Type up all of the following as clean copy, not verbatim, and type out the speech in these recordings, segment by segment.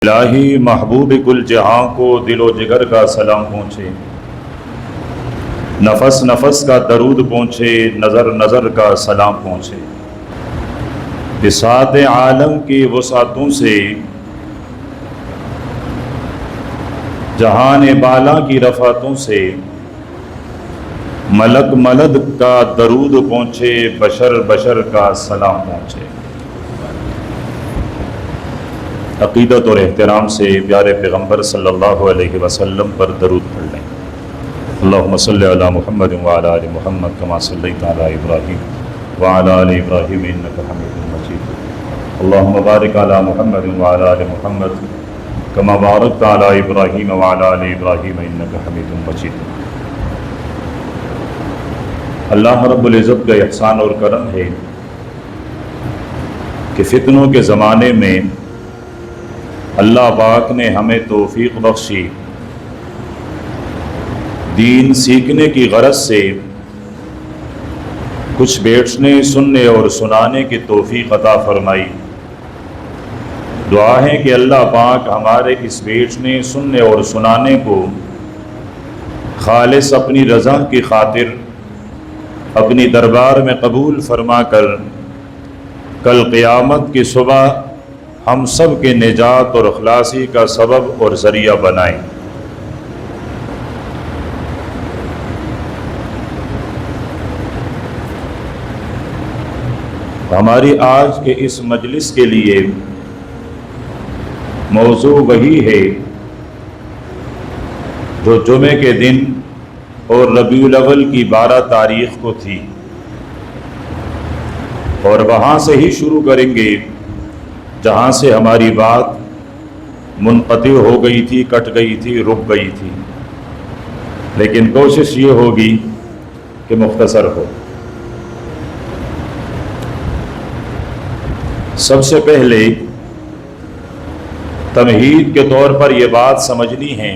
الہی محبوب کل جہاں کو دل و جگر کا سلام پہنچے، نفس نفس کا درود پہنچے، نظر نظر کا سلام پہنچے۔ بساط عالم کی وسعتوں سے جہان بالا کی رفعتوں سے ملک ملد کا درود پہنچے، بشر بشر کا سلام پہنچے۔ عقیدت اور احترام سے پیارے پیغمبر صلی اللہ علیہ وسلم پر درود پڑھ لیں۔ اللہم صلی علی محمد وعلی آل محمد کما صلیت علی ابراہیم وعلی آل ابراہیم انک حمید مجید۔ اللہم بارک علی محمد وعلی آل محمد کما بارکت علی ابراہیم وعلی آل ابراہیم انک حمید مجید۔ اللہ رب العزت کا احسان اور کرم ہے کہ فتنوں کے زمانے میں اللہ پاک نے ہمیں توفیق بخشی، دین سیکھنے کی غرض سے کچھ بیٹھنے سننے اور سنانے کی توفیق عطا فرمائی۔ دعا ہے کہ اللہ پاک ہمارے اس بیٹھنے سننے اور سنانے کو خالص اپنی رضا کی خاطر اپنی دربار میں قبول فرما کر کل قیامت کی صبح ہم سب کے نجات اور خلاصی کا سبب اور ذریعہ بنائیں۔ ہماری آج کے اس مجلس کے لیے موضوع وہی ہے جو جمعے کے دن اور ربیع الاول کی 12 تاریخ کو تھی، اور وہاں سے ہی شروع کریں گے جہاں سے ہماری بات منقطع ہو گئی تھی، کٹ گئی تھی، رک گئی تھی، لیکن کوشش یہ ہوگی کہ مختصر ہو۔ سب سے پہلے تمہید کے طور پر یہ بات سمجھنی ہے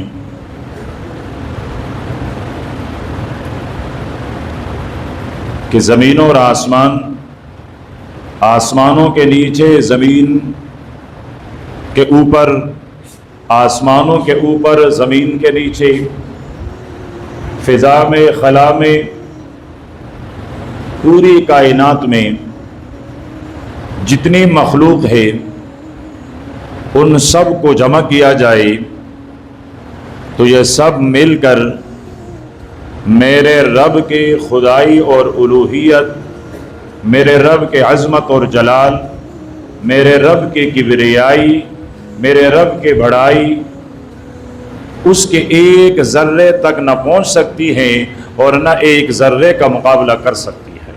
کہ زمین اور آسمانوں کے نیچے، زمین کے اوپر، آسمانوں کے اوپر، زمین کے نیچے، فضا میں، خلا میں، پوری کائنات میں جتنی مخلوق ہے ان سب کو جمع کیا جائے تو یہ سب مل کر میرے رب کے خدائی اور الوہیت، میرے رب کے عظمت اور جلال، میرے رب کے کبریائی، میرے رب کے بڑائی، اس کے ایک ذرے تک نہ پہنچ سکتی ہیں اور نہ ایک ذرے کا مقابلہ کر سکتی ہے۔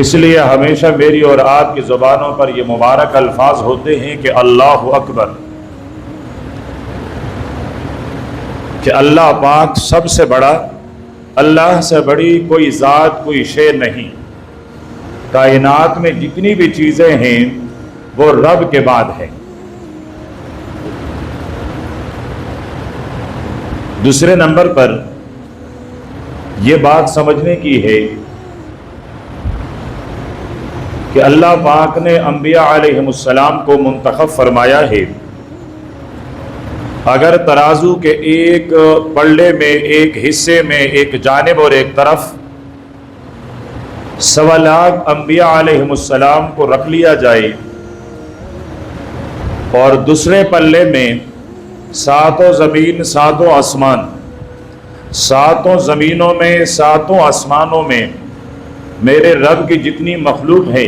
اس لیے ہمیشہ میری اور آپ کی زبانوں پر یہ مبارک الفاظ ہوتے ہیں کہ اللہ اکبر، کہ اللہ پاک سب سے بڑا، اللہ سے بڑی کوئی ذات، کوئی شے نہیں۔ کائنات میں جتنی بھی چیزیں ہیں وہ رب کے بعد ہیں۔ دوسرے نمبر پر یہ بات سمجھنے کی ہے کہ اللہ پاک نے انبیاء علیہ السلام کو منتخب فرمایا ہے۔ اگر ترازو کے ایک پلڑے میں، ایک حصے میں، ایک جانب اور ایک طرف 1.25 لاکھ انبیاء علیہ السلام کو رکھ لیا جائے اور دوسرے پلڑے میں 7 زمین، 7 آسمان، 7 زمینوں میں، 7 آسمانوں میں میرے رب کی جتنی مخلوق ہے،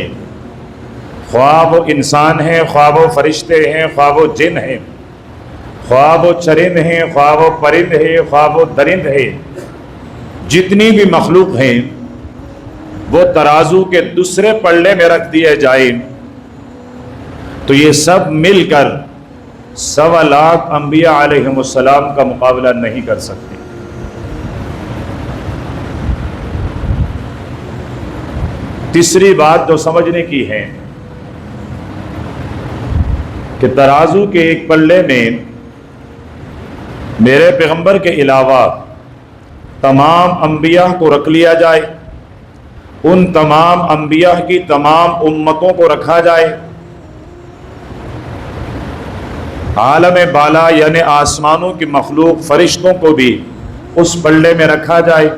خواہ وہ انسان ہیں، خواہ وہ فرشتے ہیں، خواہ وہ جن ہیں، خواہ وہ چرند ہیں، خواہ وہ پرند ہیں، خواہ وہ درند ہیں، جتنی بھی مخلوق ہیں وہ ترازو کے دوسرے پلڑے میں رکھ دیے جائیں تو یہ سب مل کر 1.25 لاکھ انبیاء علیہ السلام کا مقابلہ نہیں کر سکتے۔ تیسری بات جو سمجھنے کی ہے کہ ترازو کے ایک پلڑے میں میرے پیغمبر کے علاوہ تمام انبیاء کو رکھ لیا جائے، ان تمام انبیاء کی تمام امتوں کو رکھا جائے، عالم بالا یعنی آسمانوں کی مخلوق فرشتوں کو بھی اس پلڑے میں رکھا جائے،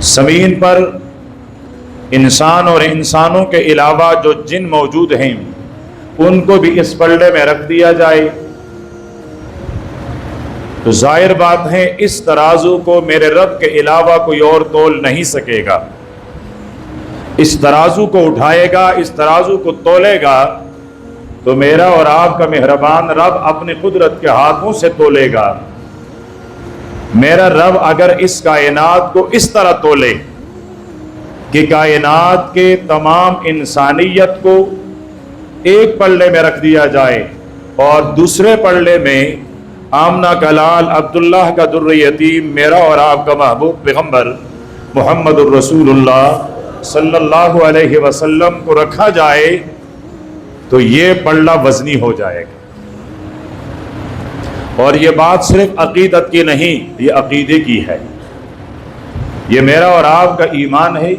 زمین پر انسان اور انسانوں کے علاوہ جو جن موجود ہیں ان کو بھی اس پلڑے میں رکھ دیا جائے، تو ظاہر بات ہے اس ترازو کو میرے رب کے علاوہ کوئی اور تول نہیں سکے گا۔ اس ترازو کو اٹھائے گا، اس ترازو کو تولے گا تو میرا اور آپ کا مہربان رب اپنی قدرت کے ہاتھوں سے تولے گا۔ میرا رب اگر اس کائنات کو اس طرح تولے کہ کائنات کے تمام انسانیت کو ایک پلڑے میں رکھ دیا جائے اور دوسرے پلڑے میں آمنہ کا لال عبداللہ کا در یتیم میرا اور آپ کا محبوب پیغمبر محمد الرسول اللہ صلی اللہ علیہ وسلم کو رکھا جائے تو یہ پلڑا وزنی ہو جائے گا۔ اور یہ بات صرف عقیدت کی نہیں، یہ عقیدے کی ہے، یہ میرا اور آپ کا ایمان ہے،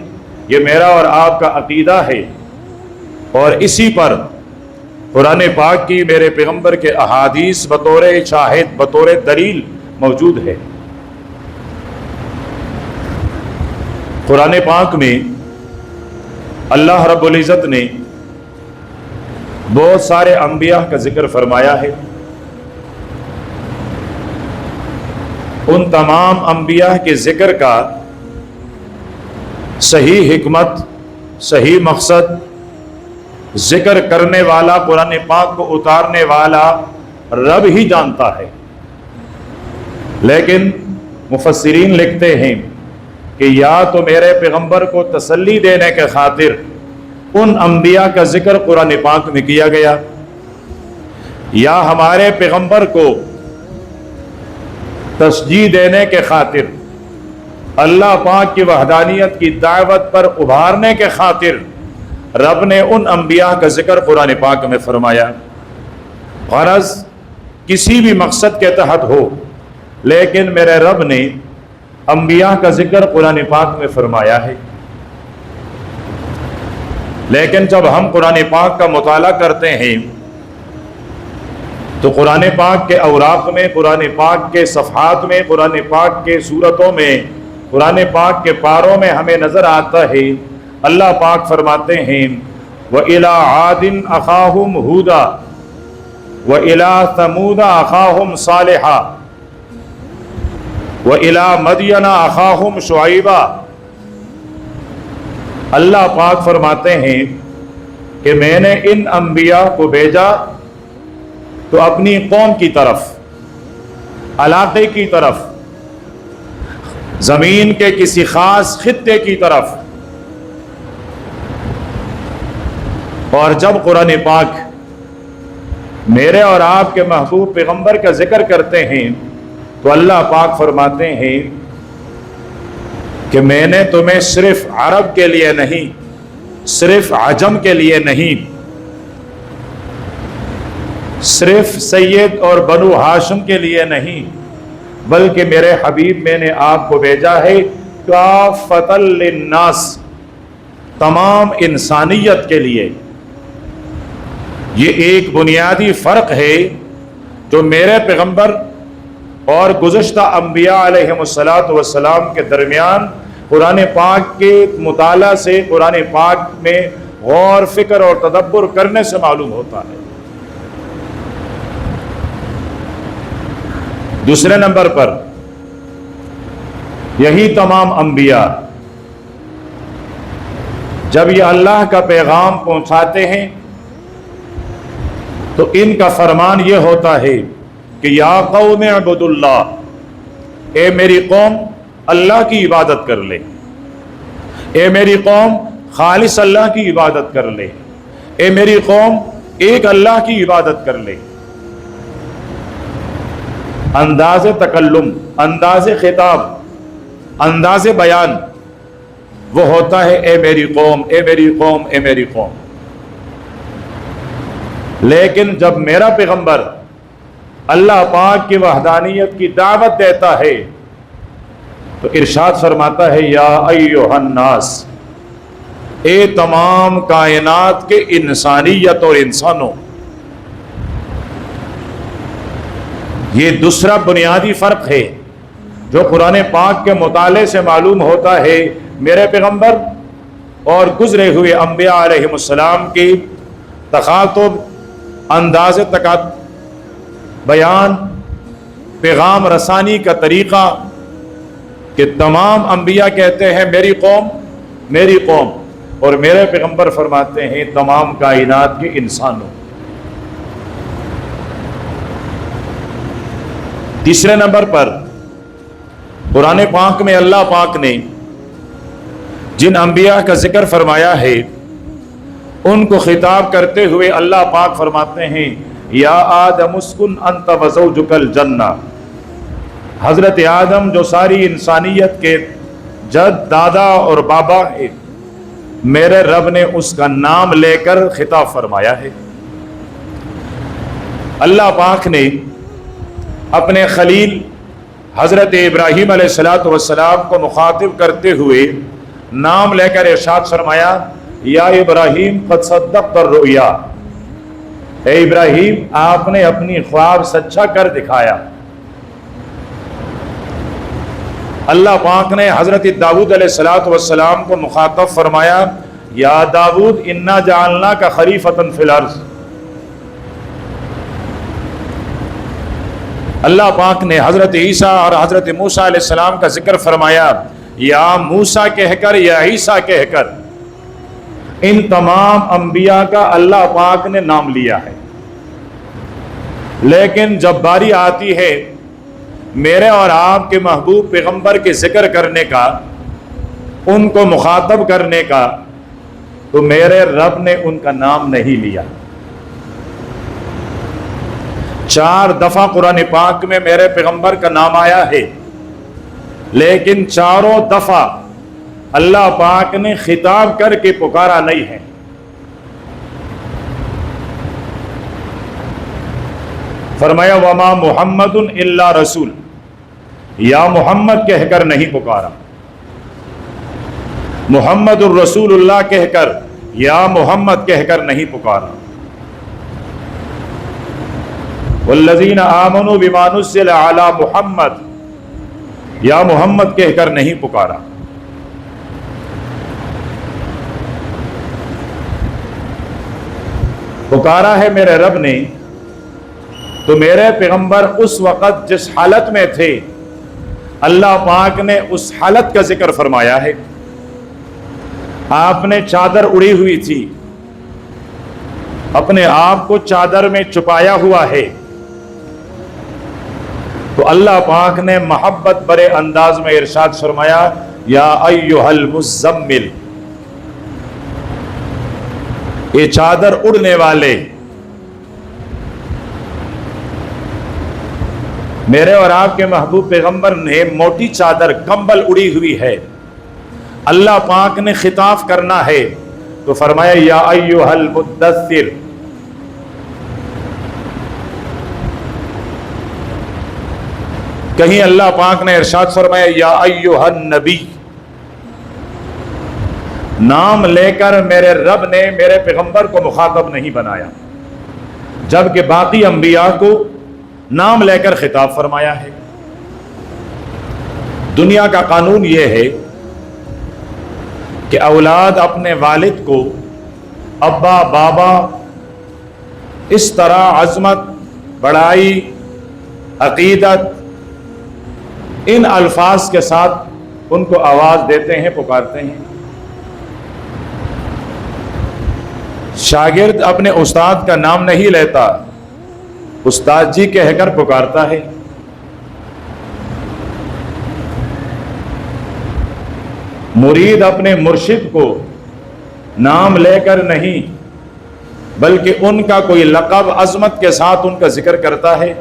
یہ میرا اور آپ کا عقیدہ ہے، اور اسی پر قرآن پاک کی میرے پیغمبر کے احادیث بطور شاہد بطور دلیل موجود ہے۔ قرآن پاک میں اللہ رب العزت نے بہت سارے انبیاء کا ذکر فرمایا ہے، ان تمام انبیاء کے ذکر کا صحیح حکمت، صحیح مقصد ذکر کرنے والا، قرآن پاک کو اتارنے والا رب ہی جانتا ہے، لیکن مفسرین لکھتے ہیں کہ یا تو میرے پیغمبر کو تسلی دینے کے خاطر ان انبیاء کا ذکر قرآن پاک میں کیا گیا، یا ہمارے پیغمبر کو تشجیع دینے کے خاطر، اللہ پاک کی وحدانیت کی دعوت پر ابھارنے کے خاطر رب نے ان انبیاء کا ذکر قرآن پاک میں فرمایا۔ غرض کسی بھی مقصد کے تحت ہو، لیکن میرے رب نے انبیاء کا ذکر قرآن پاک میں فرمایا ہے۔ لیکن جب ہم قرآن پاک کا مطالعہ کرتے ہیں تو قرآن پاک کے اوراق میں، قرآن پاک کے صفحات میں، قرآن پاک کے سورتوں میں، قرآن پاک کے پاروں میں ہمیں نظر آتا ہے اللہ پاک فرماتے ہیں وَإِلَىٰ عَادٍ أَخَاهُمْ هُودًا وَإِلَىٰ ثَمُودَ أَخَاهُمْ صَالِحًا وَإِلَىٰ مَدْيَنَ أَخَاهُمْ شُعَيْبًا۔ اللہ پاک فرماتے ہیں کہ میں نے ان انبیاء کو بھیجا تو اپنی قوم کی طرف، علاقے کی طرف، زمین کے کسی خاص خطے کی طرف، اور جب قرآن پاک میرے اور آپ کے محبوب پیغمبر کا ذکر کرتے ہیں تو اللہ پاک فرماتے ہیں کہ میں نے تمہیں صرف عرب کے لیے نہیں، صرف عجم کے لیے نہیں، صرف سید اور بنو ہاشم کے لیے نہیں، بلکہ میرے حبیب میں نے آپ کو بھیجا ہے کافۃ للناس، تمام انسانیت کے لیے۔ یہ ایک بنیادی فرق ہے جو میرے پیغمبر اور گزشتہ انبیاء علیہم السلام کے درمیان قرآن پاک کے مطالعہ سے، قرآن پاک میں غور فکر اور تدبر کرنے سے معلوم ہوتا ہے۔ دوسرے نمبر پر یہی تمام انبیاء جب یہ اللہ کا پیغام پہنچاتے ہیں تو ان کا فرمان یہ ہوتا ہے کہ یا قوم اعبدوا اللہ، اے میری قوم اللہ کی عبادت کر لے، اے میری قوم خالص اللہ کی عبادت کر لے، اے میری قوم ایک اللہ کی عبادت کر لے۔ انداز تکلم، انداز خطاب، انداز بیان وہ ہوتا ہے اے میری قوم، اے میری قوم، اے میری قوم۔ لیکن جب میرا پیغمبر اللہ پاک کی وحدانیت کی دعوت دیتا ہے تو ارشاد فرماتا ہے یا ایھا الناس، اے تمام کائنات کے انسانیت اور انسانوں، یہ دوسرا بنیادی فرق ہے جو قرآن پاک کے مطالعے سے معلوم ہوتا ہے۔ میرے پیغمبر اور گزرے ہوئے انبیاء علیہ السلام کی تخاطب، انداز بیان، پیغام رسانی کا طریقہ کہ تمام انبیاء کہتے ہیں میری قوم میری قوم، اور میرے پیغمبر فرماتے ہیں تمام کائنات کے انسانوں۔ تیسرے نمبر پر قرآن پاک میں اللہ پاک نے جن انبیاء کا ذکر فرمایا ہے ان کو خطاب کرتے ہوئے اللہ پاک فرماتے ہیں یا آدم اسکن انت وزوجک الجنہ۔ حضرت آدم جو ساری انسانیت کے جد، دادا اور بابا ہے، میرے رب نے اس کا نام لے کر خطاب فرمایا ہے۔ اللہ پاک نے اپنے خلیل حضرت ابراہیم علیہ السلام کو مخاطب کرتے ہوئے نام لے کر ارشاد فرمایا یا ابراہیم قد صدقت الرؤیا، اے ابراہیم آپ نے اپنی خواب سچا کر دکھایا۔ اللہ پاک نے حضرت داؤد علیہ السلام کو مخاطب فرمایا یا داؤد انا جعلناک خلیفۃ فی الارض۔ اللہ پاک نے حضرت عیسیٰ اور حضرت موسیٰ علیہ السلام کا ذکر فرمایا یا موسیٰ کہہ کر یا عیسیٰ کہہ کر، ان تمام انبیاء کا اللہ پاک نے نام لیا ہے۔ لیکن جب باری آتی ہے میرے اور آپ کے محبوب پیغمبر کے ذکر کرنے کا، ان کو مخاطب کرنے کا، تو میرے رب نے ان کا نام نہیں لیا۔ 4 دفعہ قرآن پاک میں میرے پیغمبر کا نام آیا ہے، لیکن چاروں دفعہ اللہ پاک نے خطاب کر کے پکارا نہیں ہے۔ فرمایا وما محمد الا رسول، یا محمد کہہ کر نہیں پکارا، محمد الرسول اللہ کہہ کر یا محمد کہہ کر نہیں پکارا، والذین آمنوا بما نزل علی محمد، یا محمد کہہ کر نہیں پکارا۔ پکارا ہے میرے رب نے تو میرے پیغمبر اس وقت جس حالت میں تھے اللہ پاک نے اس حالت کا ذکر فرمایا ہے۔ آپ نے چادر اڑی ہوئی تھی، اپنے آپ کو چادر میں چھپایا ہوا ہے، تو اللہ پاک نے محبت برے انداز میں ارشاد فرمایا یا ایھا المزمل، یہ چادر اڑنے والے، میرے اور آپ کے محبوب پیغمبر نے موٹی چادر کمبل اڑی ہوئی ہے، اللہ پاک نے خطاب کرنا ہے تو فرمایا یا ایھا المدثر۔ کہیں اللہ پاک نے ارشاد فرمایا یا ایھا النبی، نام لے کر میرے رب نے میرے پیغمبر کو مخاطب نہیں بنایا، جبکہ باقی انبیاء کو نام لے کر خطاب فرمایا ہے۔ دنیا کا قانون یہ ہے کہ اولاد اپنے والد کو ابا بابا اس طرح عظمت، بڑائی، عقیدت، ان الفاظ کے ساتھ ان کو آواز دیتے ہیں، پکارتے ہیں۔ شاگرد اپنے استاد کا نام نہیں لیتا، استاد جی کہہ کر پکارتا ہے۔ مرید اپنے مرشد کو نام لے کر نہیں بلکہ ان کا کوئی لقب عظمت کے ساتھ ان کا ذکر کرتا ہے۔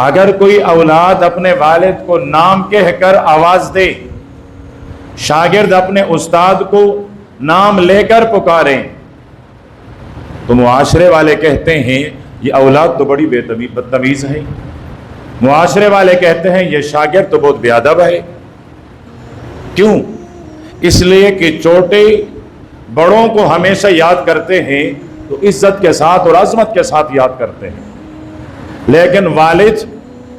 اگر کوئی اولاد اپنے والد کو نام کہہ کر آواز دے، شاگرد اپنے استاد کو نام لے کر پکاریں، تو معاشرے والے کہتے ہیں یہ اولاد تو بڑی بدتمیز ہے، معاشرے والے کہتے ہیں یہ شاگرد تو بہت بے ادب ہے۔ کیوں؟ اس لیے کہ چھوٹے بڑوں کو ہمیشہ یاد کرتے ہیں تو عزت کے ساتھ اور عظمت کے ساتھ یاد کرتے ہیں. لیکن والد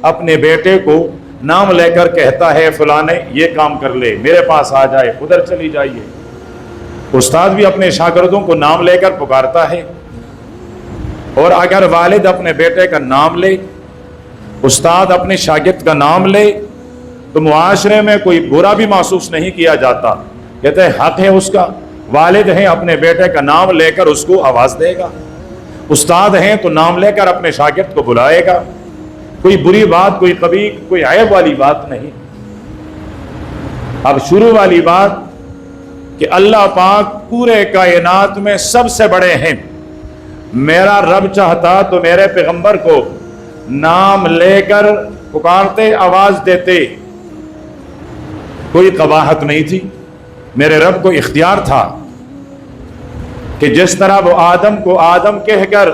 اپنے بیٹے کو نام لے کر کہتا ہے فلانے یہ کام کر لے، میرے پاس آ جائے، ادھر چلی جائیے. استاد بھی اپنے شاگردوں کو نام لے کر پکارتا ہے، اور اگر والد اپنے بیٹے کا نام لے، استاد اپنے شاگرد کا نام لے، تو معاشرے میں کوئی برا بھی محسوس نہیں کیا جاتا. کہتے ہیں حق ہے اس کا، والد ہیں اپنے بیٹے کا نام لے کر اس کو آواز دے گا، استاد ہیں تو نام لے کر اپنے شاگرد کو بلائے گا. کوئی بری بات، کوئی قبیح، کوئی عیب والی بات نہیں. اب شروع والی بات کہ اللہ پاک پورے کائنات میں سب سے بڑے ہیں. میرا رب چاہتا تو میرے پیغمبر کو نام لے کر پکارتے، آواز دیتے، کوئی قباحت نہیں تھی. میرے رب کو اختیار تھا کہ جس طرح وہ آدم کو آدم کہہ کر،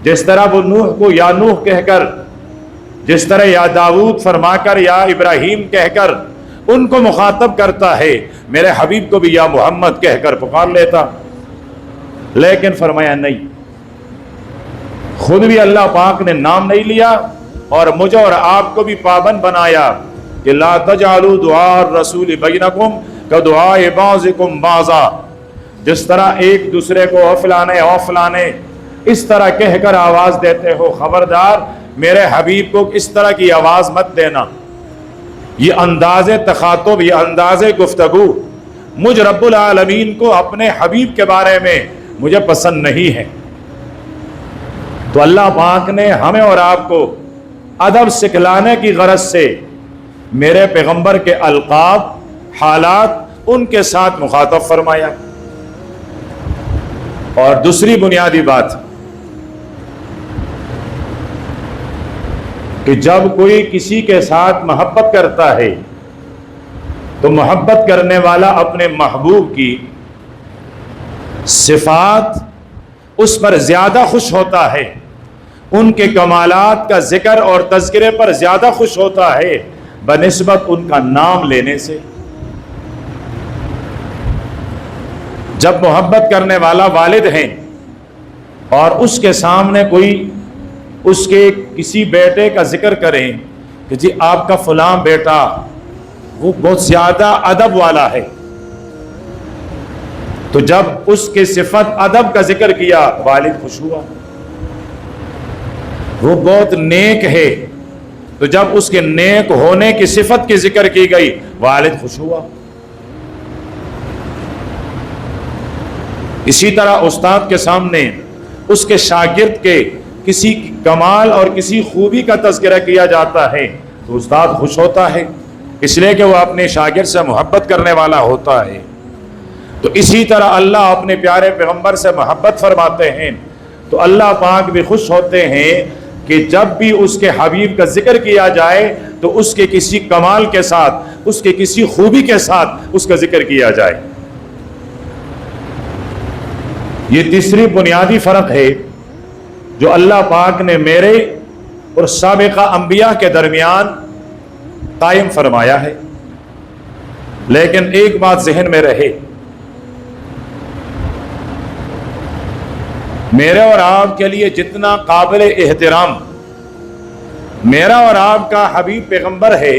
جس طرح وہ نوح کو یا نوح کہہ کر، جس طرح یا داؤد فرما کر یا ابراہیم کہہ کر ان کو مخاطب کرتا ہے، میرے حبیب کو بھی یا محمد کہہ کر پکار لیتا. لیکن فرمایا نہیں، خود بھی اللہ پاک نے نام نہیں لیا اور مجھے اور آپ کو بھی پابند بنایا کہ لا تجعلوا دعاء الرسول بینکم کدعاء بعضکم بعضا. جس طرح ایک دوسرے کو او فلانے او فلانے اس طرح کہہ کر آواز دیتے ہو، خبردار میرے حبیب کو اس طرح کی آواز مت دینا. یہ انداز تخاطب، یہ انداز گفتگو مجھ رب العالمین کو اپنے حبیب کے بارے میں مجھے پسند نہیں ہے. تو اللہ پاک نے ہمیں اور آپ کو ادب سکھلانے کی غرض سے میرے پیغمبر کے القاب، حالات ان کے ساتھ مخاطب فرمایا. اور دوسری بنیادی بات کہ جب کوئی کسی کے ساتھ محبت کرتا ہے تو محبت کرنے والا اپنے محبوب کی صفات اس پر زیادہ خوش ہوتا ہے، ان کے کمالات کا ذکر اور تذکرے پر زیادہ خوش ہوتا ہے بنسبت ان کا نام لینے سے. جب محبت کرنے والا والد ہیں اور اس کے سامنے کوئی اس کے کسی بیٹے کا ذکر کریں کہ جی آپ کا فلاں بیٹا وہ بہت زیادہ ادب والا ہے، تو جب اس کے صفت ادب کا ذکر کیا والد خوش ہوا. وہ بہت نیک ہے، تو جب اس کے نیک ہونے کی صفت کی ذکر کی گئی والد خوش ہوا. اسی طرح استاد کے سامنے اس کے شاگرد کے کسی کمال اور کسی خوبی کا تذکرہ کیا جاتا ہے تو استاد خوش ہوتا ہے، اس لیے کہ وہ اپنے شاگرد سے محبت کرنے والا ہوتا ہے. تو اسی طرح اللہ اپنے پیارے پیغمبر سے محبت فرماتے ہیں تو اللہ پاک بھی خوش ہوتے ہیں کہ جب بھی اس کے حبیب کا ذکر کیا جائے تو اس کے کسی کمال کے ساتھ، اس کے کسی خوبی کے ساتھ اس کا ذکر کیا جائے. یہ تیسری بنیادی فرق ہے جو اللہ پاک نے میرے اور سابقہ انبیاء کے درمیان قائم فرمایا ہے. لیکن ایک بات ذہن میں رہے، میرے اور آپ کے لیے جتنا قابل احترام میرا اور آپ کا حبیب پیغمبر ہے،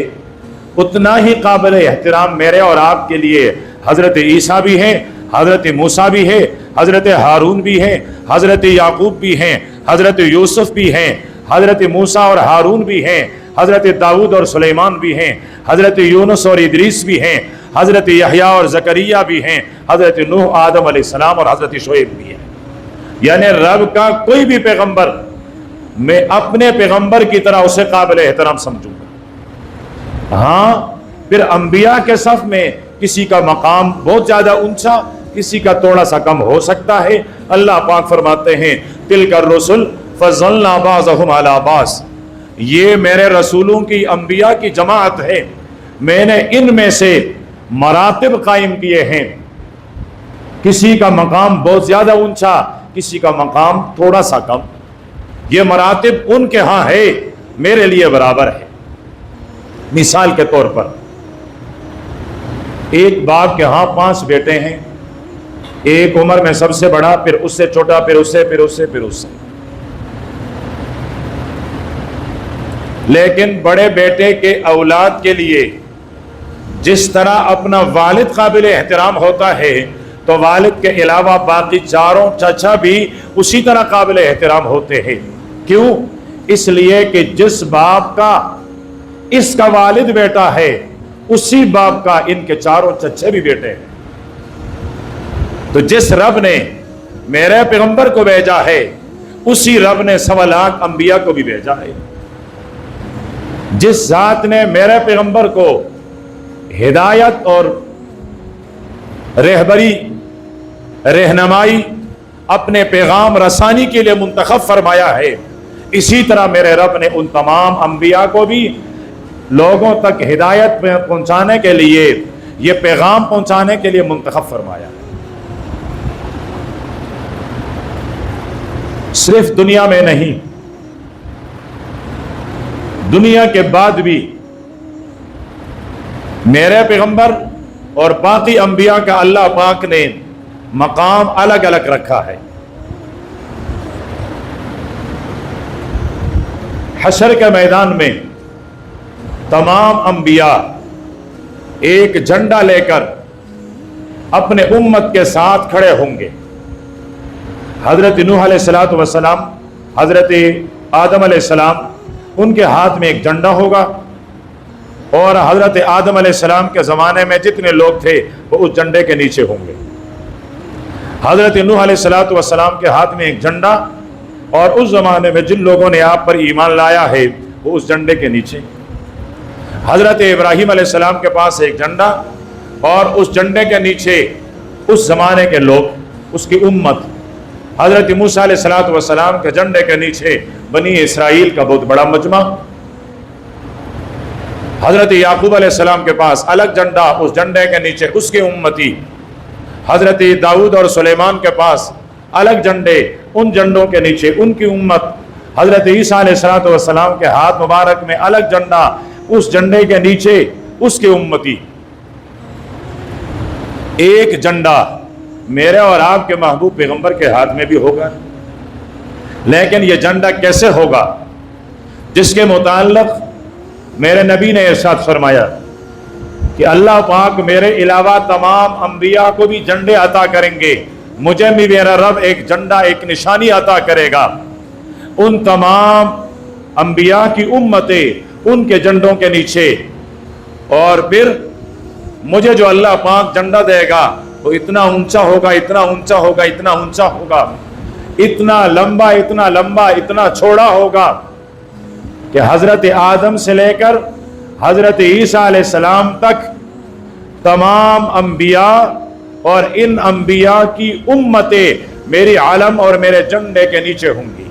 اتنا ہی قابل احترام میرے اور آپ کے لیے حضرت عیسیٰ بھی ہیں، حضرت موسیٰ بھی ہے، حضرت ہارون بھی ہیں، حضرت یعقوب بھی ہیں، حضرت یوسف بھی ہیں، حضرت موسیٰ اور ہارون بھی ہیں، حضرت داؤد اور سلیمان بھی ہیں، حضرت یونس اور ادریس بھی ہیں، حضرت یحییٰ اور زکریا بھی ہیں، حضرت نوح، آدم علیہ السلام اور حضرت شعیب بھی ہیں. یعنی رب کا کوئی بھی پیغمبر میں اپنے پیغمبر کی طرح اسے قابل احترام سمجھوں گا. ہاں پھر انبیاء کے صف میں کسی کا مقام بہت زیادہ اونچا، کسی کا تھوڑا سا کم ہو سکتا ہے. اللہ پاک فرماتے ہیں تلک الرسل فضلنا بعضهم علی بعض، یہ میرے رسولوں کی، انبیاء کی جماعت ہے، میں نے ان میں سے مراتب قائم کیے ہیں. کسی کا مقام بہت زیادہ اونچا، کسی کا مقام تھوڑا سا کم. یہ مراتب ان کے ہاں ہے، میرے لیے برابر ہے. مثال کے طور پر ایک باپ کے ہاں 5 بیٹے ہیں، ایک عمر میں سب سے بڑا، پھر اس سے چھوٹا، پھر اس سے، پھر اس سے، پھر اس سے. لیکن بڑے بیٹے کے اولاد کے لیے جس طرح اپنا والد قابل احترام ہوتا ہے تو والد کے علاوہ باقی چاروں چچا بھی اسی طرح قابل احترام ہوتے ہیں. کیوں؟ اس لیے کہ جس باپ کا اس کا والد بیٹا ہے اسی باپ کا ان کے چاروں چچے بھی بیٹے ہیں. تو جس رب نے میرے پیغمبر کو بھیجا ہے اسی رب نے 1.25 لاکھ انبیاء کو بھی بھیجا ہے. جس ذات نے میرے پیغمبر کو ہدایت اور رہبری، رہنمائی، اپنے پیغام رسانی کے لیے منتخب فرمایا ہے، اسی طرح میرے رب نے ان تمام انبیاء کو بھی لوگوں تک ہدایت پہنچانے کے لیے، یہ پیغام پہنچانے کے لیے منتخب فرمایا ہے. صرف دنیا میں نہیں، دنیا کے بعد بھی میرے پیغمبر اور باقی انبیاء کا اللہ پاک نے مقام الگ الگ رکھا ہے. حشر کے میدان میں تمام انبیاء ایک جھنڈا لے کر اپنے امت کے ساتھ کھڑے ہوں گے. حضرت نوح علیہ السلام، حضرت آدم علیہ السلام، ان کے ہاتھ میں ایک جھنڈا ہوگا، اور حضرت آدم علیہ السلام کے زمانے میں جتنے لوگ تھے وہ اس جھنڈے کے نیچے ہوں گے. حضرت نوح علیہ السلام کے ہاتھ میں ایک جھنڈا، اور اس زمانے میں جن لوگوں نے آپ پر ایمان لایا ہے وہ اس جھنڈے کے نیچے. حضرت ابراہیم علیہ السلام کے پاس ایک جھنڈا، اور اس جھنڈے کے نیچے اس زمانے کے لوگ، اس کی امت. حضرت موسیٰ علیہ السلام کے جھنڈے کے نیچے بنی اسرائیل کا بہت بڑا مجمع. حضرت یعقوب علیہ السلام کے پاس الگ جھنڈا، اس جھنڈے کے نیچے اس کے امتی. حضرت داؤد اور سلیمان کے پاس الگ جھنڈے، ان جھنڈوں کے نیچے ان کی امت. حضرت عیسیٰ علیہ السلام کے ہاتھ مبارک میں الگ جھنڈا، اس جھنڈے کے نیچے اس کے امتی. ایک جھنڈا میرے اور آپ کے محبوب پیغمبر کے ہاتھ میں بھی ہوگا، لیکن یہ جھنڈا کیسے ہوگا؟ جس کے متعلق میرے نبی نے ارشاد فرمایا کہ اللہ پاک میرے علاوہ تمام انبیاء کو بھی جھنڈے عطا کریں گے، مجھے بھی میرا رب ایک جھنڈا، ایک نشانی عطا کرے گا. ان تمام انبیاء کی امتیں ان کے جھنڈوں کے نیچے، اور پھر مجھے جو اللہ پاک جھنڈا دے گا وہ اتنا اونچا ہوگا، اتنا اونچا ہوگا، اتنا اونچا ہوگا، اتنا لمبا، اتنا لمبا، اتنا چوڑا ہوگا کہ حضرت آدم سے لے کر حضرت عیسیٰ علیہ السلام تک تمام انبیاء اور ان انبیاء کی امتیں میری علم اور میرے جھنڈے کے نیچے ہوں گی.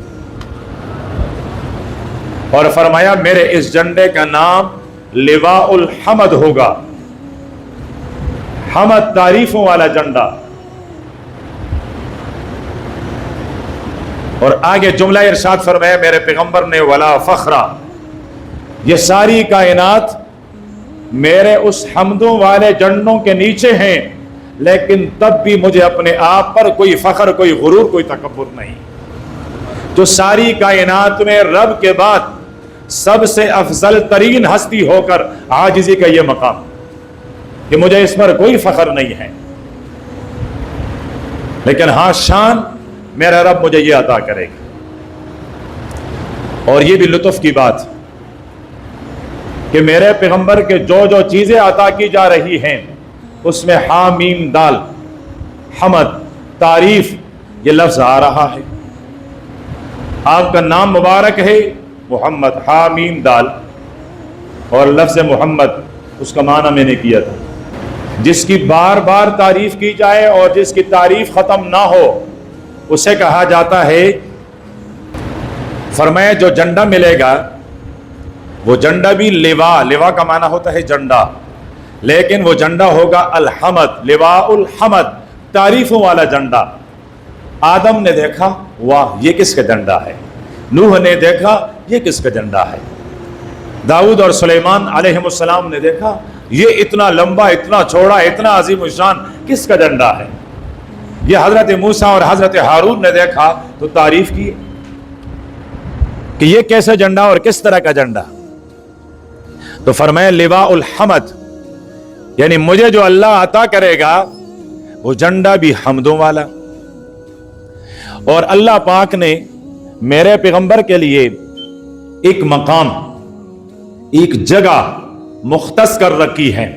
اور فرمایا میرے اس جھنڈے کا نام لواء الحمد ہوگا، حمد تعریفوں والا جھنڈا. اور آگے جملہ ارشاد فرمایا میرے پیغمبر نے ولا فخرا، یہ ساری کائنات میرے اس حمدوں والے جھنڈوں کے نیچے ہیں، لیکن تب بھی مجھے اپنے آپ پر کوئی فخر، کوئی غرور، کوئی تکبر نہیں. جو ساری کائنات میں رب کے بعد سب سے افضل ترین ہستی ہو کر عاجزی کا یہ مقام کہ مجھے اس پر کوئی فخر نہیں ہے، لیکن ہاں شان میرا رب مجھے یہ عطا کرے گا. اور یہ بھی لطف کی بات کہ میرے پیغمبر کے جو جو چیزیں عطا کی جا رہی ہیں اس میں حامیم دال، حمد، تعریف، یہ لفظ آ رہا ہے. آپ کا نام مبارک ہے محمد، حامیم دال، اور لفظ محمد اس کا معنی میں نے کیا تھا جس کی بار بار تعریف کی جائے اور جس کی تعریف ختم نہ ہو اسے کہا جاتا ہے. فرمایا جو جھنڈا ملے گا وہ جھنڈا بھی لواء کا معنی ہوتا ہے جھنڈا، لیکن وہ جھنڈا ہوگا الحمد، لواء الحمد، تعریفوں والا جھنڈا. آدم نے دیکھا واہ یہ کس کا جھنڈا ہے، نوح نے دیکھا یہ کس کا جھنڈا ہے، داؤد اور سلیمان علیہ السلام نے دیکھا یہ اتنا لمبا، اتنا چوڑا، اتنا عظیم الشان کس کا جھنڈا ہے. یہ حضرت موسیٰ اور حضرت ہارون نے دیکھا تو تعریف کی کہ یہ کیسا جھنڈا اور کس طرح کا جھنڈا؟ تو فرمایا لواء الحمد، یعنی مجھے جو اللہ عطا کرے گا وہ جھنڈا بھی حمدوں والا۔ اور اللہ پاک نے میرے پیغمبر کے لیے ایک مقام، ایک جگہ مختص کر رکھی ہے،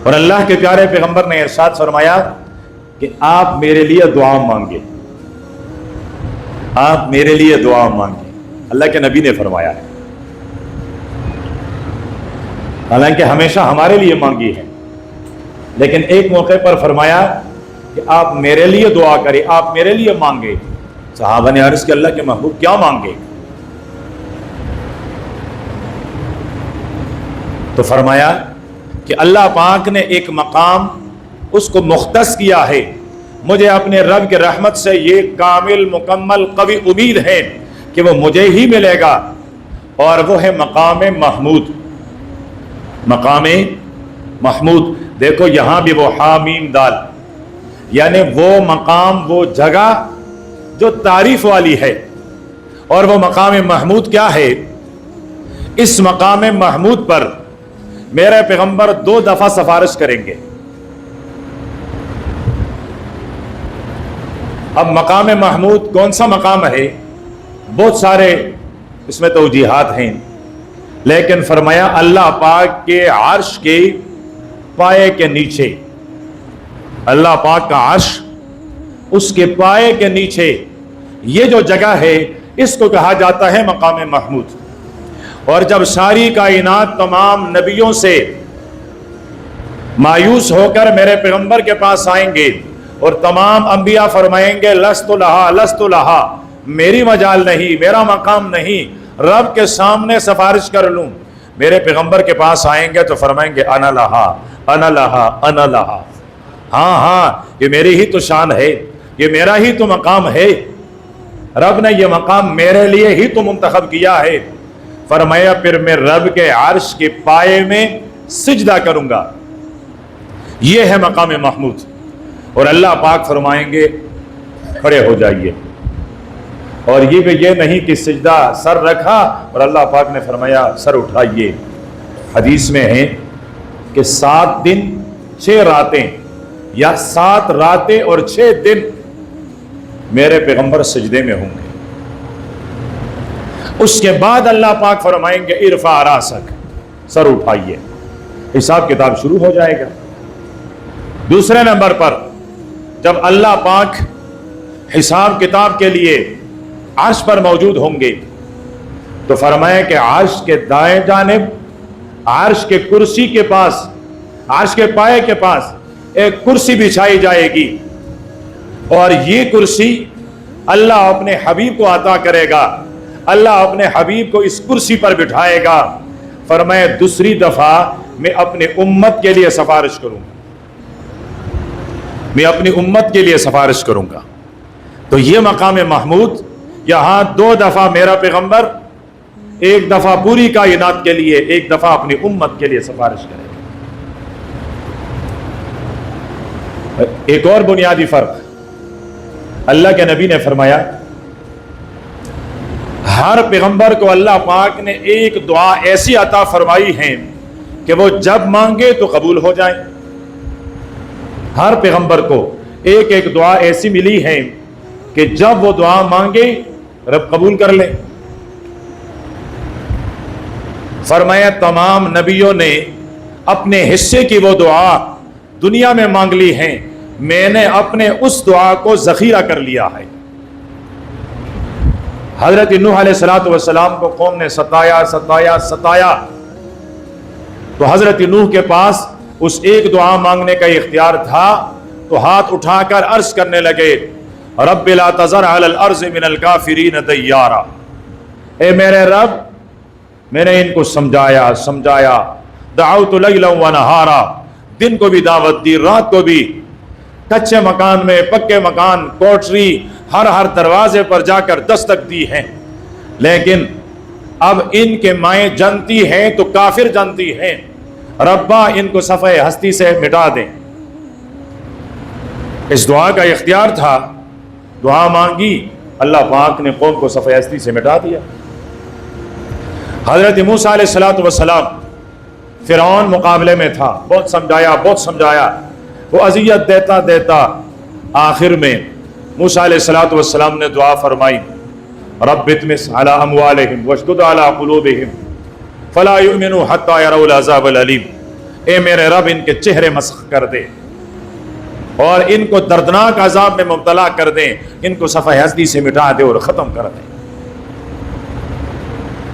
اور اللہ کے پیارے پیغمبر نے ارشاد فرمایا کہ آپ میرے لیے دعا مانگے، آپ میرے لیے دعا مانگے۔ اللہ کے نبی نے فرمایا ہے، حالانکہ ہمیشہ ہمارے لیے مانگی ہے، لیکن ایک موقع پر فرمایا کہ آپ میرے لیے دعا کریں، آپ میرے لیے مانگے۔ صحابہ نے عرض کہ اللہ کے محبوب کیا مانگے؟ تو فرمایا کہ اللہ پاک نے ایک مقام اس کو مختص کیا ہے، مجھے اپنے رب کے رحمت سے یہ کامل مکمل قوی امید ہے کہ وہ مجھے ہی ملے گا، اور وہ ہے مقام محمود۔ مقام محمود، دیکھو یہاں بھی وہ حامیم دال، یعنی وہ مقام، وہ جگہ جو تعریف والی ہے۔ اور وہ مقام محمود کیا ہے؟ اس مقام محمود پر میرے پیغمبر 2 دفعہ سفارش کریں گے۔ اب مقام محمود کون سا مقام ہے؟ بہت سارے اس میں توجیحات ہیں، لیکن فرمایا اللہ پاک کے عرش کے پائے کے نیچے، اللہ پاک کا عرش اس کے پائے کے نیچے یہ جو جگہ ہے اس کو کہا جاتا ہے مقام محمود۔ اور جب ساری کائنات تمام نبیوں سے مایوس ہو کر میرے پیغمبر کے پاس آئیں گے اور تمام انبیاء فرمائیں گے لست لہا لست لہا، میری مجال نہیں، میرا مقام نہیں، رب کے سامنے سفارش کر لوں، میرے پیغمبر کے پاس آئیں گے تو فرمائیں گے انا لہا انا لہا انا لہا، ہاں ہاں یہ میری ہی تو شان ہے، یہ میرا ہی تو مقام ہے، رب نے یہ مقام میرے لیے ہی تو منتخب کیا ہے۔ فرمایا پھر میں رب کے عرش کے پائے میں سجدہ کروں گا، یہ ہے مقام محمود۔ اور اللہ پاک فرمائیں گے کھڑے ہو جائیے، اور یہ نہیں کہ سجدہ سر رکھا اور اللہ پاک نے فرمایا سر اٹھائیے۔ حدیث میں ہے کہ 7 دن 6 راتیں یا 7 راتیں اور 6 دن میرے پیغمبر سجدے میں ہوں گے۔ اس کے بعد اللہ پاک فرمائیں گے ارفع راسک، سر اٹھائیے، حساب کتاب شروع ہو جائے گا۔ دوسرے نمبر پر جب اللہ پاک حساب کتاب کے لیے عرش پر موجود ہوں گے تو فرمایا کہ عرش کے دائیں جانب، عرش کے کرسی کے پاس، عرش کے پائے کے پاس ایک کرسی بچھائی جائے گی، اور یہ کرسی اللہ اپنے حبیب کو عطا کرے گا، اللہ اپنے حبیب کو اس کرسی پر بٹھائے گا۔ فرمایا دوسری دفعہ میں اپنے امت کے لیے سفارش کروں گا، میں اپنی امت کے لیے سفارش کروں گا۔ تو یہ مقام محمود، یہاں 2 دفعہ میرا پیغمبر، 1 دفعہ پوری کائنات کے لیے، 1 دفعہ اپنی امت کے لیے سفارش کرے گا۔ ایک اور بنیادی فرق، اللہ کے نبی نے فرمایا ہر پیغمبر کو اللہ پاک نے ایک دعا ایسی عطا فرمائی ہے کہ وہ جب مانگے تو قبول ہو جائے۔ ہر پیغمبر کو ایک ایک دعا ایسی ملی ہے کہ جب وہ دعا مانگے رب قبول کر لے۔ فرمایا تمام نبیوں نے اپنے حصے کی وہ دعا دنیا میں مانگ لی ہے، میں نے اپنے اس دعا کو ذخیرہ کر لیا ہے۔ حضرت نوح علیہ السلام کو قوم نے ستایا ستایا ستایا، تو حضرت نوح کے پاس اس ایک دعا مانگنے کا اختیار تھا، تو ہاتھ اٹھا کر عرض کرنے لگے رب لا تذر علی الارض من الکافرین دیارا، اے میرے رب میں نے ان کو سمجھایا، دعوت لیلا و نہارا، دن کو بھی دعوت دی، رات کو بھی، کچے مکان میں پکے مکان، کوٹری، ہر دروازے پر جا کر دستک دی ہے، لیکن اب ان کے مائیں جانتی ہیں تو کافر جانتی ہیں، ربا ان کو صفحہ ہستی سے مٹا دیں۔ اس دعا کا اختیار تھا، دعا مانگی، اللہ پاک نے قوم کو صفحہ ہستی سے مٹا دیا۔ حضرت موسیٰ علیہ السلام فرعون مقابلے میں تھا، بہت سمجھایا، وہ اذیت دیتا دیتا آخر میں موسیٰ علیہ السلام نے دعا فرمائی، رب اطمس علی اموالہم واشدد علی قلوبہم فلا یؤمنوا حتی یروا العذاب العلیم، اے میرے رب ان کے چہرے مسخ کر دے اور ان کو دردناک عذاب میں مبتلا کر دیں، ان کو صفحہ ہستی سے مٹا دے اور ختم کر دیں۔